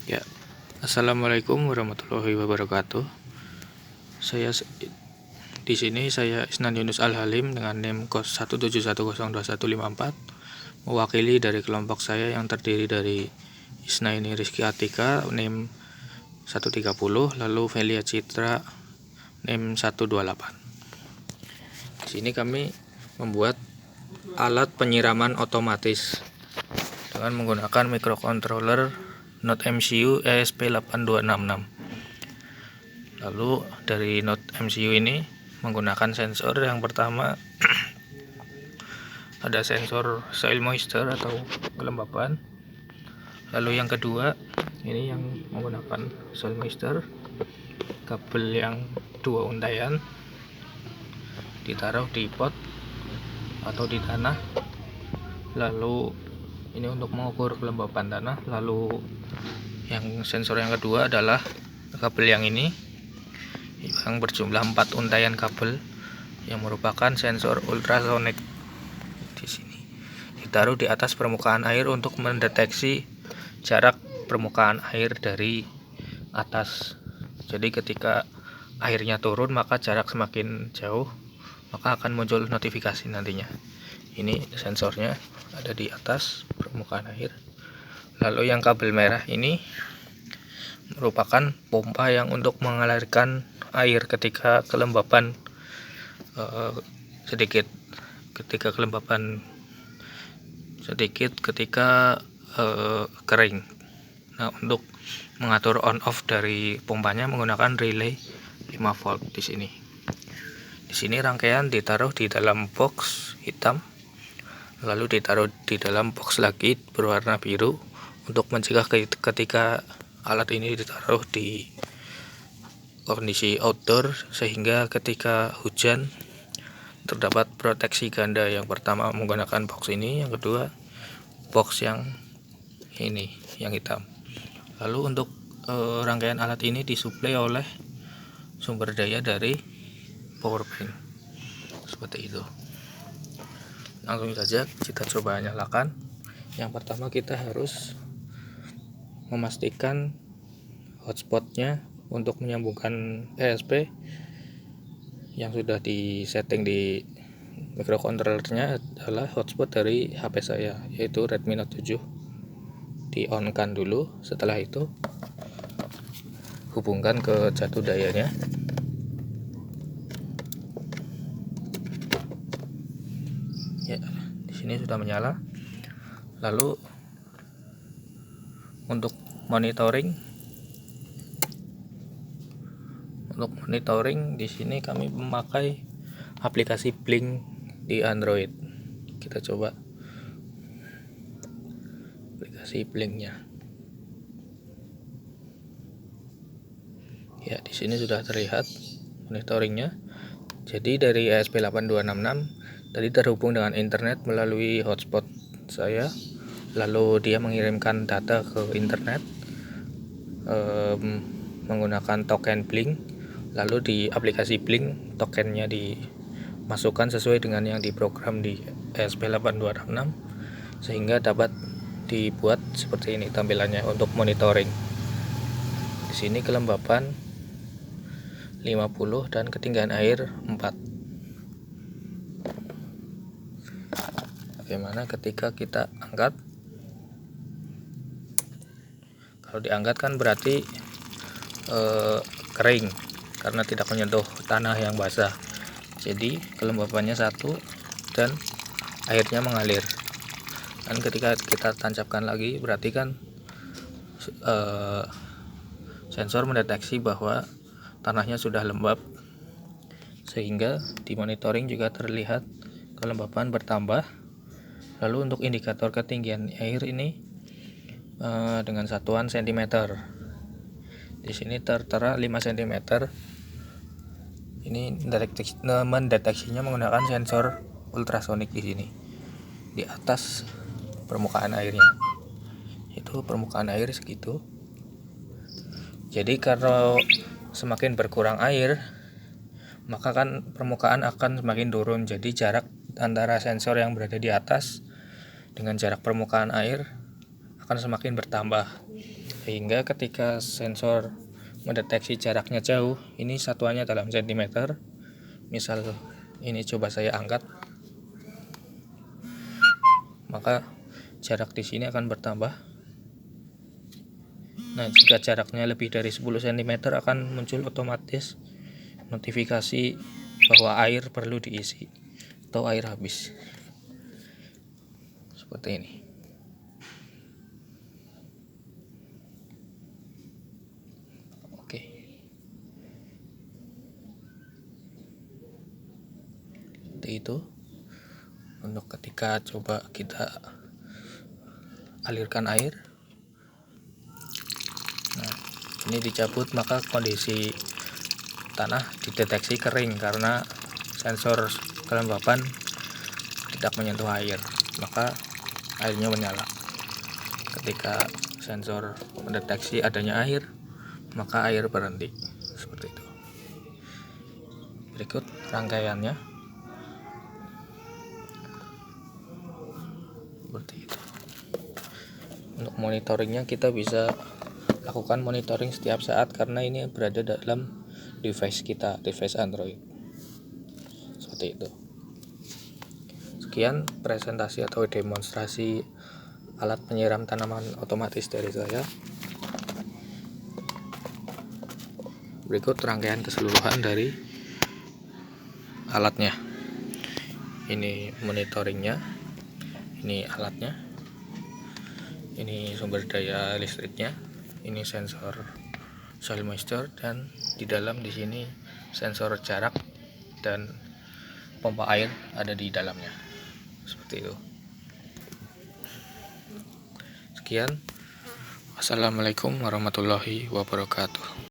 Ya, assalamualaikum warahmatullahi wabarakatuh. Di sini saya Isnan Yunus Al Halim dengan NIM kos 171021154 mewakili dari kelompok saya yang terdiri dari Isnaini Rizky Atika NIM 130, lalu Velia Citra NIM 128. Di sini kami membuat alat penyiraman otomatis dengan menggunakan microcontroller Node MCU ESP8266. Lalu dari Node MCU ini menggunakan sensor. Yang pertama ada sensor soil moisture atau kelembapan. Lalu yang kedua ini yang menggunakan soil moisture, kabel yang 2 untaian ditaruh di pot atau di tanah. Lalu ini untuk mengukur kelembapan tanah. Lalu yang sensor yang kedua adalah kabel yang ini yang berjumlah 4 untaian kabel yang merupakan sensor ultrasonik. Di sini ditaruh di atas permukaan air untuk mendeteksi jarak permukaan air dari atas. Jadi ketika airnya turun maka jarak semakin jauh, maka akan muncul notifikasi nantinya. Ini sensornya ada di atas permukaan air. Lalu yang kabel merah ini merupakan pompa yang untuk mengalirkan air ketika kelembapan sedikit, ketika kering. Nah, untuk mengatur on off dari pompanya menggunakan relay 5 volt di sini. Di sini rangkaian ditaruh di dalam box hitam, lalu ditaruh di dalam box lagi berwarna biru untuk mencegah ketika alat ini ditaruh di kondisi outdoor, sehingga ketika hujan terdapat proteksi ganda. Yang pertama menggunakan box ini, yang kedua box yang ini yang hitam. Lalu untuk rangkaian alat ini disuplai oleh sumber daya dari power bank seperti itu. Langsung saja kita coba nyalakan. Yang pertama kita harus memastikan hotspotnya untuk menyambungkan ESP yang sudah disetting di microcontrollernya adalah hotspot dari HP saya, yaitu Redmi Note 7. Di on kan dulu, setelah itu hubungkan ke jatuh dayanya. Ya, di sini sudah menyala. Lalu untuk monitoring di sini kami memakai aplikasi Blink di Android. Kita coba aplikasi Blinknya. Ya, di sini sudah terlihat monitoringnya. Jadi dari ESP8266 tadi terhubung dengan internet melalui hotspot saya, lalu dia mengirimkan data ke internet menggunakan token Blink. Lalu di aplikasi Blink tokennya dimasukkan sesuai dengan yang diprogram di ESP8266, sehingga dapat dibuat seperti ini tampilannya untuk monitoring. Di sini kelembapan 50 dan ketinggian air 4. Bagaimana ketika kita angkat? Kalau diangkat kan berarti kering karena tidak menyentuh tanah yang basah. Jadi kelembapannya 1 dan airnya mengalir. Dan ketika kita tancapkan lagi berarti kan sensor mendeteksi bahwa tanahnya sudah lembab, sehingga di monitoring juga terlihat kelembapan bertambah. Lalu untuk indikator ketinggian air ini dengan satuan cm. Di sini tertera 5 cm. Ini mendeteksinya menggunakan sensor ultrasonik di sini di atas permukaan airnya. Itu permukaan air segitu. Jadi kalau semakin berkurang air, maka kan permukaan akan semakin turun. Jadi jarak antara sensor yang berada di atas dengan jarak permukaan air akan semakin bertambah. sehingga ketika sensor mendeteksi jaraknya jauh, ini satuannya dalam sentimeter. Misal ini coba saya angkat, maka jarak di sini akan bertambah. Nah, jika jaraknya lebih dari 10 cm akan muncul otomatis notifikasi bahwa air perlu diisi atau air habis. Seperti ini. Oke. Seperti itu. Untuk ketika coba kita alirkan air, nah ini dicabut, maka kondisi tanah dideteksi kering karena sensor kelembapan tidak menyentuh air, maka airnya menyala. Ketika sensor mendeteksi adanya air, maka air berhenti. Seperti itu. Berikut rangkaiannya. Seperti itu. Untuk monitoringnya kita bisa lakukan monitoring setiap saat karena ini berada dalam device kita, device Android. Seperti itu. Sekian presentasi atau demonstrasi alat penyiram tanaman otomatis dari saya. Berikut rangkaian keseluruhan dari alatnya. Ini monitoringnya, ini alatnya, ini sumber daya listriknya, ini sensor soil moisture, dan di dalam di sini sensor jarak dan pompa air ada di dalamnya. Seperti itu. Sekian. Wassalamualaikum warahmatullahi wabarakatuh.